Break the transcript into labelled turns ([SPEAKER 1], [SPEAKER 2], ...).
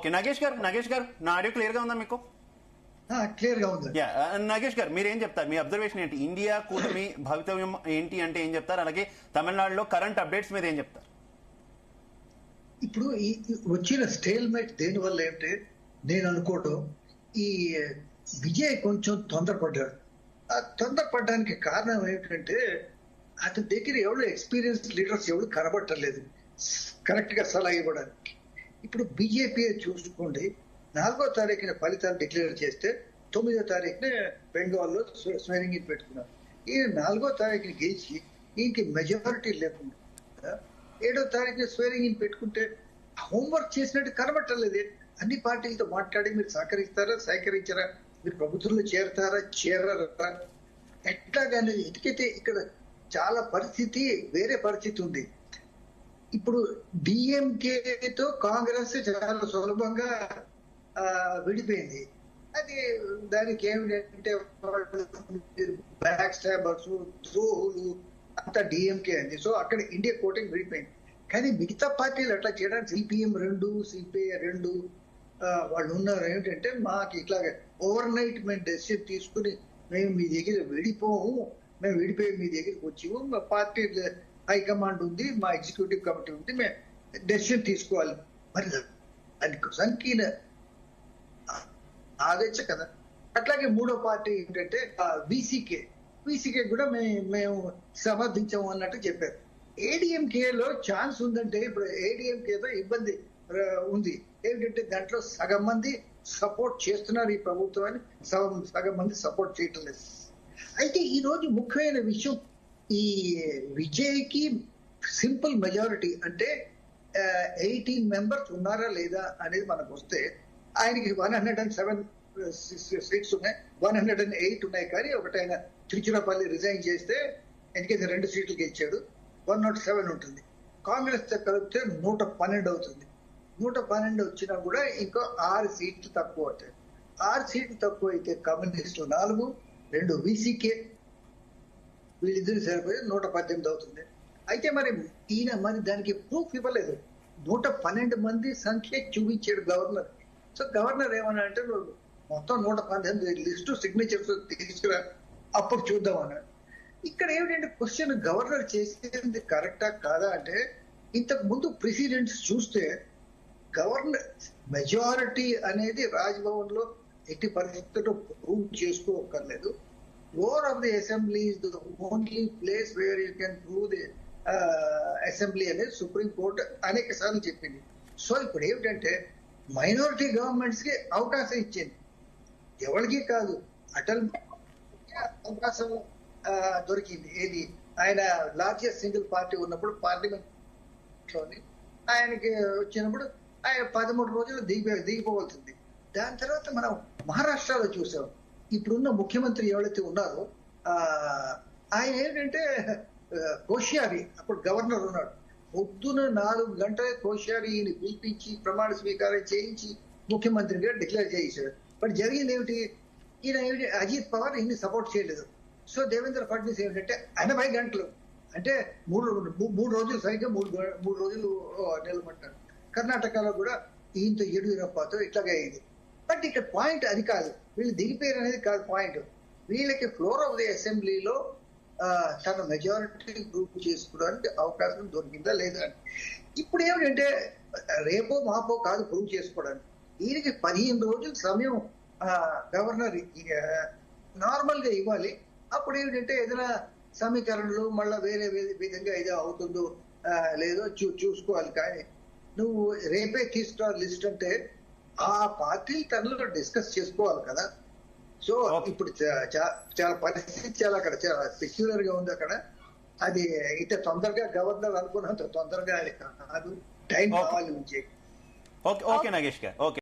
[SPEAKER 1] Okay Nagesh గారు నా audio clear గా ఉందా మీకు?
[SPEAKER 2] క్లియర్ గా ఉంది.
[SPEAKER 1] నాగేష్ గారు మీరేం చెప్తారు? మీ అబ్జర్వేషన్ ఏంటి? ఇండియా కూటమి భవితవ్యం ఏంటి అంటే ఏం చెప్తారు? అలాగే తమిళనాడులో కరెంట్ అప్డేట్స్ మీద ఏం చెప్తారు?
[SPEAKER 2] ఇప్పుడు ఈ వచ్చిన స్టేల్మేట్ దేని వల్ల ఏంటంటే నేను అనుకోవడం ఈ విజయ్ కొంచెం తొందరపడ్డాడు. ఆ తొందరపడడానికి కారణం ఏంటంటే అతని దగ్గర ఎవరు ఎక్స్పీరియన్స్ లీడర్స్ ఎవరు కనబట్టలేదు కరెక్ట్ గా సలహా ఇవ్వడానికి. ఇప్పుడు బీజేపీ చూసుకోండి, 4వ తారీఖున ఫలితాలు డిక్లేర్ చేస్తే 9వ తారీఖున బెంగాల్లో స్వేరింగ్ ఇన్ పెట్టుకున్నారు. ఈయన 4వ తారీఖున గెలిచి ఈయనకి మెజారిటీ లేకుండా 7వ తారీఖున స్వేరింగ్ ఇన్ పెట్టుకుంటే హోంవర్క్ చేసినట్టు కనబట్టలేదు. అన్ని పార్టీలతో మాట్లాడి మీరు సహకరించారా, మీరు ప్రభుత్వంలో చేరరా ఎట్లాగానే ఎందుకైతే ఇక్కడ చాలా పరిస్థితి వేరే పరిస్థితి ఉంది. ఇప్పుడు డిఎంకేతో కాంగ్రెస్ చాలా సులభంగా విడిపోయింది. అది దానికి ఏమిటంటే బ్యాక్ స్టాబర్స్, ద్రోహులు అంతా డిఎంకే అంది. సో అక్కడ ఇండియా కూటమి విడిపోయింది. కానీ మిగతా పార్టీలు అట్లా చేయడానికి సిపిఎం 2, సిపిఐ 2 వాళ్ళు ఉన్నారు. ఏమిటంటే మాకు ఇట్లాగే ఓవర్ నైట్ మేము డెసిషన్ తీసుకుని మేము మీ దగ్గర విడిపోము, మేము విడిపోయి మీ దగ్గరికి వచ్చి మా పార్టీ హైకమాండ్ ఉంది, మా ఎగ్జిక్యూటివ్ కమిటీ ఉంది, మేము డెసిషన్ తీసుకోవాలి. మరి దానికోసానికి ఆగచ్చు కదా. అట్లాగే 3వ పార్టీ ఏంటంటే వీసీకే కూడా మేము సమర్థించాము అన్నట్టు చెప్పారు. ఏడీఎంకేలో ఛాన్స్ ఉందంటే ఇప్పుడు ఏడీఎంకేతో ఇబ్బంది ఉంది. ఏంటంటే దాంట్లో సగం మంది సపోర్ట్ చేస్తున్నారు ఈ ప్రభుత్వాన్ని, సగం మంది సపోర్ట్ చేయటం లేదు. అయితే ఈ రోజు ముఖ్యమైన విషయం ఈ విజయ్కి సింపుల్ మెజారిటీ అంటే 18 మెంబర్స్ ఉన్నారా లేదా అనేది మనకు వస్తే ఆయనకి 107 సీట్స్ ఉన్నాయి, 108 ఉన్నాయి. కానీ ఒకటి ఆయన తిరుచిరాపల్లి రిజైన్ చేస్తే ఎందుకైతే 2 సీట్లు గెలిచాడు, 107 ఉంటుంది. కాంగ్రెస్ తో కలిపితే 112 అవుతుంది. 112 వచ్చినా కూడా ఇంకో 6 సీట్లు తక్కువ అవుతాయి. 6 సీట్లు తక్కువ అయితే కమ్యూనిస్టులు 4, 2 వీసీకే, వీళ్ళిద్దరు సరిపోయి 118 అవుతుంది. అయితే మరి దానికి ప్రూఫ్ ఇవ్వలేదు. 112 మంది సంఖ్య చూపించాడు గవర్నర్. సో గవర్నర్ ఏమన్నా అంటే మొత్తం 118 లిస్టు సిగ్నేచర్స్ తీసుకురా, అప్పుడు చూద్దాం అన్నాడు. ఇక్కడ ఏమిటంటే క్వశ్చన్ గవర్నర్ చేసేది కరెక్టా కాదా అంటే, ఇంతకు ముందు ప్రెసిడెంట్స్ చూస్తే గవర్నర్ మెజారిటీ అనేది రాజ్భవన్ లో ఎట్టి పరిస్థితుల్లో prove చేసుకోకర్లేదు. Floor of the assembly is the only place where you can prove the assembly అనేది సుప్రీం కోర్టు అనేక సార్లు చెప్పింది. సో ఇప్పుడు ఏమిటంటే మైనారిటీ గవర్నమెంట్స్ కి అవకాశం ఇచ్చింది, ఎవరికి కాదు. అటల్ అవకాశం దొరికింది. ఏది ఆయన లార్జెస్ట్ సింగిల్ పార్టీ ఉన్నప్పుడు పార్లమెంట్ లోని ఆయనకి వచ్చినప్పుడు ఆయన 13 రోజులు దిగిపోవాల్సింది. దాని తర్వాత మనం మహారాష్ట్రలో చూసాం. ఇప్పుడున్న ముఖ్యమంత్రి ఎవరైతే ఉన్నారో ఆయన ఏంటంటే కోశ్యారి, అప్పుడు గవర్నర్ ఉన్నాడు. పొద్దున 4 గంటల కోశ్యారి ఈయన పిలిపించి ప్రమాణ స్వీకారం చేయించి ముఖ్యమంత్రిగా డిక్లేర్ చేయించాడు. బట్ జరిగింది ఏమిటి, ఈయన ఏమిటి అజిత్ పవార్ ఈయన్ని సపోర్ట్ చేయలేదు. సో దేవేంద్ర ఫడ్నవీస్ ఏమిటంటే 80 గంటలు అంటే 3 రోజులు సరిగ్గా 3 రోజులు నిలబడ్డాడు. కర్ణాటకలో కూడా ఈయనతో యడ్యూరప్పతో ఇట్లాగే అయింది. బట్ ఇక్కడ పాయింట్ అది కాదు, వీళ్ళు దిగిపోయారు అనేది కాదు పాయింట్. వీళ్ళకి ఫ్లోర్ ఆఫ్ ది అసెంబ్లీలో తన మెజారిటీ ప్రూవ్ చేసుకోవడానికి అవకాశం దొరికిందా లేదా. ఇప్పుడు ఏమిటంటే రేపో మాపో కాదు ప్రూవ్ చేసుకోవడానికి. ఈయనకి 15 రోజుల సమయం గవర్నర్ నార్మల్ గా ఇవ్వాలి. అప్పుడు ఏమిటంటే ఏదైనా సమీకరణలు మళ్ళా వేరే విధంగా ఏదో అవుతుందో లేదో చూసుకోవాలి. కానీ నువ్వు రేపే తీసుకురా లిస్ట్ అంటే ఆ పార్టీ తనలో డిస్కస్ చేసుకోవాలి కదా. సో ఇప్పుడు చాలా పరిస్థితి అక్కడ చాలా సెక్యులర్ గా ఉంది అక్కడ. అది ఇంత తొందరగా గవర్నర్ అనుకున్నంత తొందరగా అది కాదు, టైం కావాలి నుంచి.
[SPEAKER 1] ఓకే నాగేష్ గారు. ఓకే.